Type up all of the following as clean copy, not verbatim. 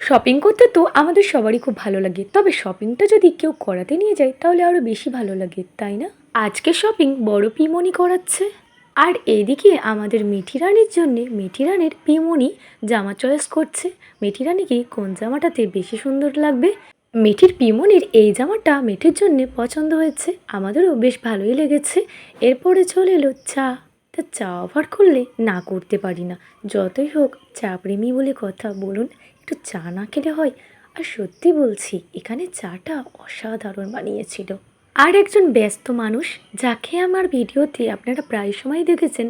Shopping করতে তো আমাদের সবারই খুব ভালো লাগে, তবে শপিংটা যদি কেউ করাতে নিয়ে যায় তাহলে আরও বেশি ভালো লাগে, তাই না? আজকে শপিং বড় পিমনি করাচ্ছে। আর এইদিকে আমাদের মিঠি রানীর জন্যে মিঠি রানীর পিমনি জামা চয়েস করছে। মিঠি রানীকে কোন জামাটাতে বেশি সুন্দর লাগবে। মিঠির পিমনির এই জামাটা মিঠির জন্যে পছন্দ হয়েছে, আমাদেরও বেশ ভালোই লেগেছে। এরপরে চলে এলো চা। তা চা অফার করলে না করতে পারি না, যতই হোক চা প্রেমী বলে কথা, বলুন একটু চা না খেলে হয়? আর সত্যি বলছি, এখানে চাটা অসাধারণ বানিয়েছিল। আর একজন ব্যস্ত মানুষ, যাকে আমার ভিডিওতে আপনারা প্রায় সময় দেখেছেন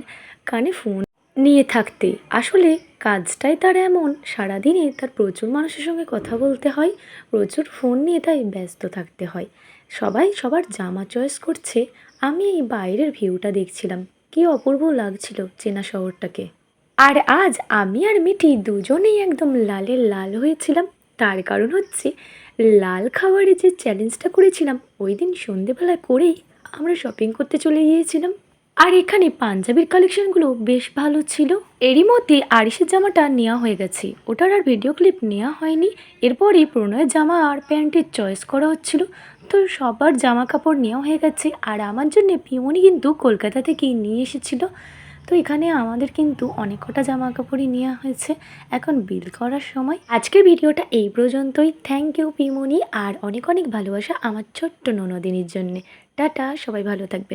কানে ফোন নিয়ে থাকতে, আসলে কাজটাই তার এমন, সারাদিনে তার প্রচুর মানুষের সঙ্গে কথা বলতে হয়, প্রচুর ফোন নিয়ে তাই ব্যস্ত থাকতে হয়। সবাই সবার জামা চয়েস করছে, আমি এই বাইরের ভিউটা দেখছিলাম, কি অপূর্ব লাগছিল চেনা শহরটাকে। আর আজ আমি আর মিঠি দুজনেই একদম লালের লাল হয়েছিলাম। তার কারণ হচ্ছে, লাল খাবারে যে চ্যালেঞ্জটা করেছিলাম ওই দিন সন্ধেবেলা করেই আমরা শপিং করতে চলে গিয়েছিলাম। আর এখানে পাঞ্জাবির কালেকশনগুলো বেশ ভালো ছিল। এরই মধ্যে আরিসের জামাটা নেওয়া হয়ে গেছে, ওটার আর ভিডিও ক্লিপ নেওয়া হয়নি। এরপরই প্রণয়ের জামা আর প্যান্টের চয়েস করা হচ্ছিল। তো সবার জামা কাপড় নেওয়া হয়ে গেছে, আর আমার জন্য পিমনি কিন্তু কলকাতা থেকেই নিয়ে এসেছিল। তো এখানে আমাদের কিন্তু অনেক কটা জামা কাপড়ই নেওয়া হয়েছে। এখন বিল করার সময়। আজকের ভিডিওটা এই পর্যন্তই। থ্যাংক ইউ পিমনি, আর অনেক অনেক ভালোবাসা আমার ছোট্ট ননদিনীর জন্যে। টাটা, সবাই ভালো থাকবেন।